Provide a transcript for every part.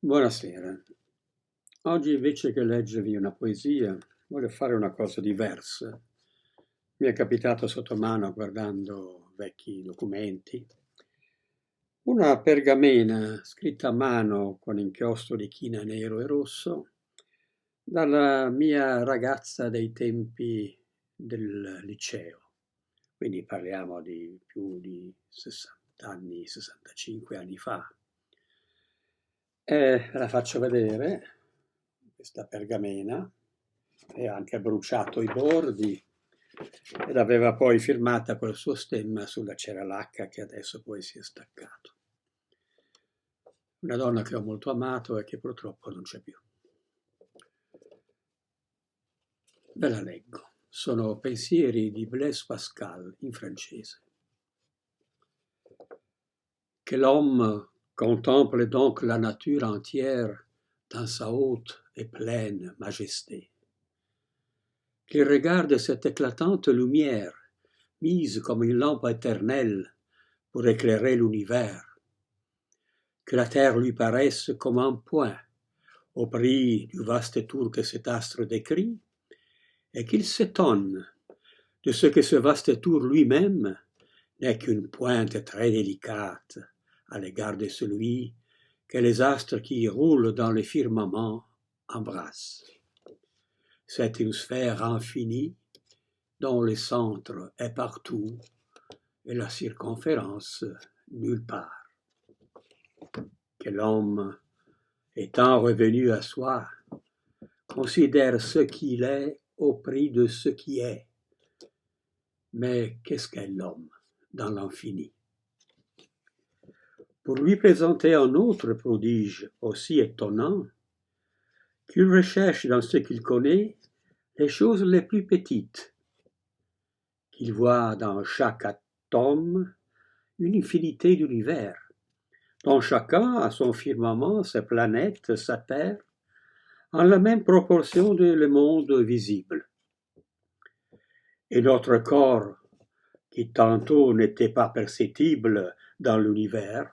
Buonasera. Oggi invece che leggervi una poesia, voglio fare una cosa diversa. Mi è capitato sotto mano, guardando vecchi documenti, una pergamena scritta a mano con inchiostro di china nero e rosso dalla mia ragazza dei tempi del liceo. Quindi parliamo di più di 60 anni, 65 anni fa. La faccio vedere, questa pergamena, e ha anche bruciato i bordi ed aveva poi firmata col suo stemma sulla cera lacca che adesso poi si è staccato. Una donna che ho molto amato e che purtroppo non c'è più. Ve la leggo. Sono pensieri di Blaise Pascal in francese. Que l'homme contemple donc la nature entière dans sa haute et pleine majesté. Qu'il regarde cette éclatante lumière, mise comme une lampe éternelle pour éclairer l'univers. Que la terre lui paraisse comme un point au prix du vaste tour que cet astre décrit, et qu'il s'étonne de ce que ce vaste tour lui-même n'est qu'une pointe très délicate à l'égard de celui que les astres qui roulent dans le firmament embrassent. C'est une sphère infinie dont le centre est partout et la circonférence nulle part. Que l'homme, étant revenu à soi, considère ce qu'il est au prix de ce qui est. Mais qu'est-ce qu'est l'homme dans l'infini? Pour lui présenter un autre prodige aussi étonnant, qu'il recherche dans ce qu'il connaît les choses les plus petites, qu'il voit dans chaque atome une infinité d'univers, dont chacun a son firmament, sa planète, sa terre, en la même proportion de le monde visible. Et notre corps, qui tantôt n'était pas perceptible dans l'univers,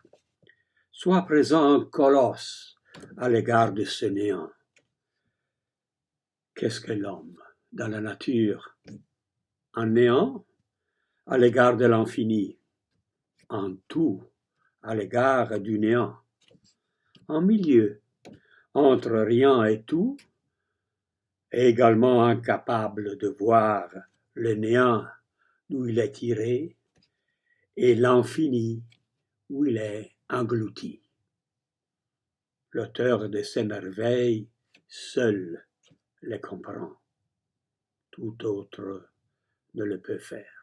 soit présent un colosse à l'égard de ce néant. Qu'est-ce que l'homme dans la nature? Un néant à l'égard de l'infini, un tout à l'égard du néant, un milieu entre rien et tout, et également incapable de voir le néant d'où il est tiré et l'infini où il est englouti. L'auteur de ces merveilles seul les comprend, tout autre ne le peut faire.